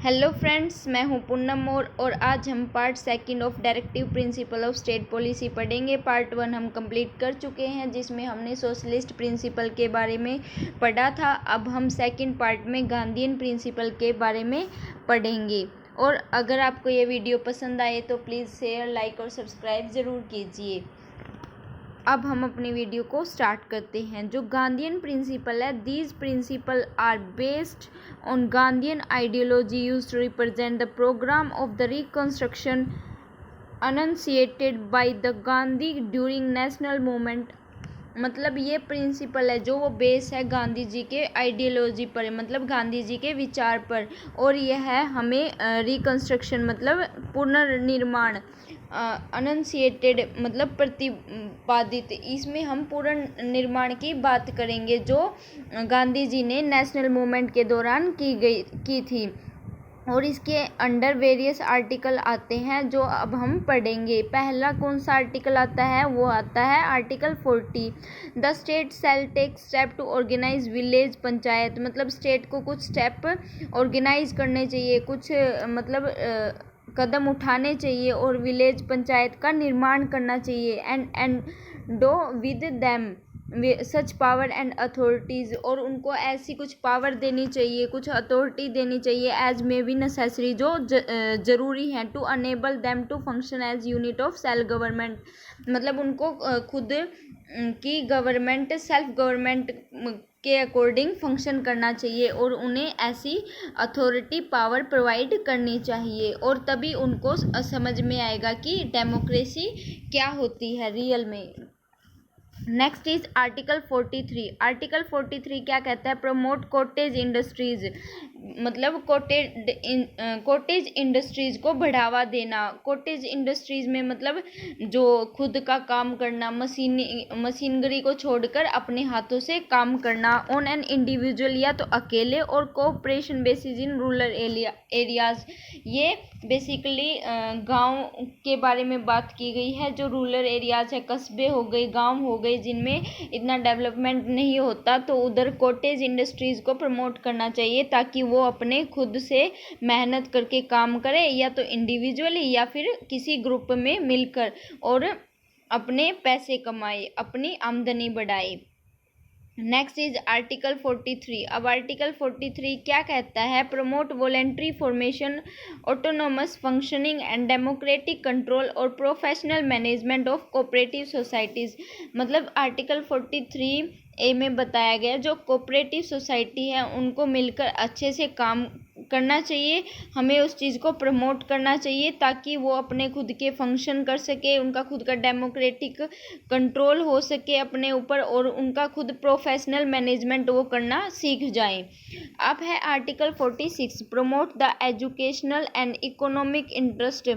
Hello friends, मैं हूं पूनम और आज हम part second of directive principle of state policy पढ़ेंगे। पार्ट 1 हम कंप्लीट कर चुके हैं, जिसमें हमने सोशलिस्ट प्रिंसिपल के बारे में पढ़ा था। अब हम सेकंड पार्ट में गांधीयन प्रिंसिपल के बारे में पढ़ेंगे। और अगर आपको ये वीडियो पसंद आए तो प्लीज़ शेयर, लाइक और सब्सक्राइब ज़रूर कीजिए। अब हम अपनी वीडियो को स्टार्ट करते हैं। जो गांधीयन प्रिंसिपल है, these principle are based on Gandhian ideology used to represent the programme of the reconstruction enunciated by the Gandhi during national movement. मतलब ये प्रिंसिपल है जो वो बेस है गांधी जी के आइडियोलॉजी पर, मतलब गांधी जी के विचार पर। और यह है हमें रिकंस्ट्रक्शन मतलब पुनर्निर्माण, अनंसिएटेड मतलब प्रतिपादित, इसमें हम पुनर्निर्माण की बात करेंगे जो गांधी जी ने नेशनल मूवमेंट के दौरान की थी। और इसके अंडर वेरियस आर्टिकल आते हैं जो अब हम पढ़ेंगे। पहला कौन सा आर्टिकल आता है? वो आता है article 40। The state shall take step to organise village panchayat. मतलब स्टेट को कुछ स्टेप ऑर्गेनाइज करने चाहिए, कुछ मतलब कदम उठाने चाहिए और विलेज पंचायत का निर्माण करना चाहिए। And do with them such power and authorities, और उनको ऐसी कुछ पावर देनी चाहिए, कुछ अथॉरिटी देनी चाहिए एज मे बी नेसेसरी, जो ज़रूरी हैं, to enable them to function as unit of self government. मतलब उनको खुद की गवर्नमेंट, सेल्फ गवर्नमेंट के अकॉर्डिंग फंक्शन करना चाहिए और उन्हें ऐसी अथॉरिटी पावर प्रोवाइड करनी चाहिए। और तभी उनको समझ में आएगा कि डेमोक्रेसी क्या होती है रियल में। Next is article 43। आर्टिकल 43 क्या कहता है? Promote cottage industries. मतलब कॉटेज इंडस्ट्रीज को बढ़ावा देना। कॉटेज इंडस्ट्रीज में मतलब जो खुद का काम करना, मशीनरी को छोड़कर अपने हाथों से काम करना, ऑन एन इंडिविजुअल या तो अकेले, और cooperation basis in rural areas. ये बेसिकली गांव के बारे में बात की गई है। जो रूरल एरियाज है, कस्बे हो गए, गांव हो गए, जिनमें इतना डेवलपमेंट नहीं होता, तो उधर कॉटेज इंडस्ट्रीज को प्रमोट करना चाहिए ताकि वो अपने खुद से मेहनत करके काम करें, या तो इंडिविजुअली या फिर किसी ग्रुप में मिलकर, और अपने पैसे कमाए, अपनी आमदनी बढ़ाए। Next is article 43। अब आर्टिकल 43 क्या कहता है? Promote voluntary formation, autonomous functioning and democratic control और professional management of cooperative societies. मतलब आर्टिकल 43A में बताया गया जो कोऑपरेटिव सोसाइटी है उनको मिलकर अच्छे से काम करना चाहिए। हमें उस चीज़ को प्रमोट करना चाहिए ताकि वो अपने खुद के फंक्शन कर सके, उनका खुद का डेमोक्रेटिक कंट्रोल हो सके अपने ऊपर, और उनका खुद प्रोफेशनल मैनेजमेंट वो करना सीख जाएं। अब है article 46। Promote the educational and economic interest.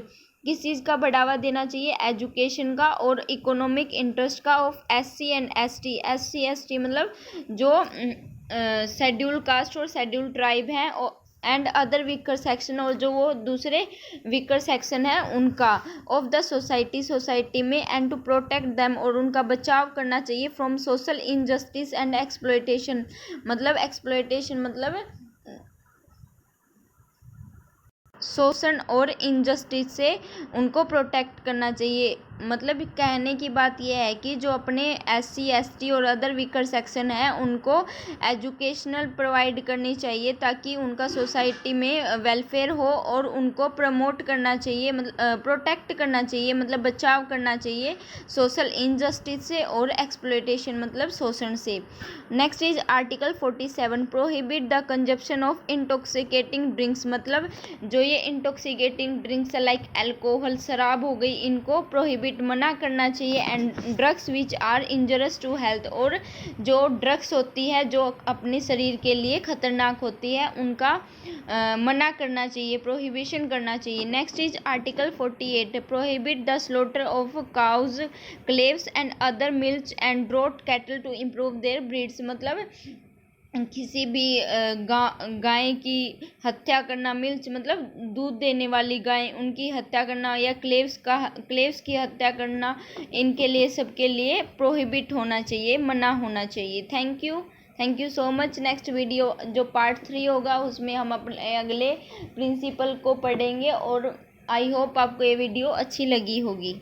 किस चीज़ का बढ़ावा देना चाहिए? एजुकेशन का और इकोनॉमिक इंटरेस्ट का of SC and ST। SC ST मतलब जो शेड्यूल कास्ट और शेड्यूल ट्राइब हैं, एंड अदर वीकर सेक्शन, और जो वो दूसरे वीकर सेक्शन है उनका, ऑफ द सोसाइटी में, एंड टू प्रोटेक्ट देम, और उनका बचाव करना चाहिए, from social injustice and exploitation. मतलब एक्सप्लॉयटेशन मतलब शोषण और इनजस्टिस से उनको प्रोटेक्ट करना चाहिए। मतलब कहने की बात यह है कि जो अपने SC ST और अदर वीकर सेक्शन है उनको एजुकेशनल प्रोवाइड करनी चाहिए ताकि उनका सोसाइटी में वेलफेयर हो, और उनको प्रमोट करना चाहिए, मतलब प्रोटेक्ट करना चाहिए, मतलब बचाव करना चाहिए सोशल इनजस्टिस से और एक्सप्लॉयटेशन मतलब शोषण से। Next is article 47। Prohibit the consumption of intoxicating drinks. मतलब जो ये इंटॉक्सिकेटिंग ड्रिंक्स लाइक अल्कोहल, शराब हो गई, इनको प्रोहिबिट मना करना चाहिए। And drugs which are injurious to health. और जो ड्रग्स होती है जो अपने शरीर के लिए खतरनाक होती है उनका मना करना चाहिए, प्रोहिबिशन करना चाहिए। Next is article 48। Prohibit the slaughter of cows, calves and other milk and draught cattle to improve their breeds. मतलब किसी भी गाय की हत्या करना, मिल्च मतलब दूध देने वाली गाय, उनकी हत्या करना, या क्लेव्स की हत्या करना, इनके लिए सबके लिए प्रोहिबिट होना चाहिए, मना होना चाहिए। Thank you. Thank you so much. Next video जो पार्ट 3 होगा उसमें हम अपने अगले प्रिंसिपल को पढ़ेंगे और आई होप आपको ये वीडियो अच्छी लगी होगी।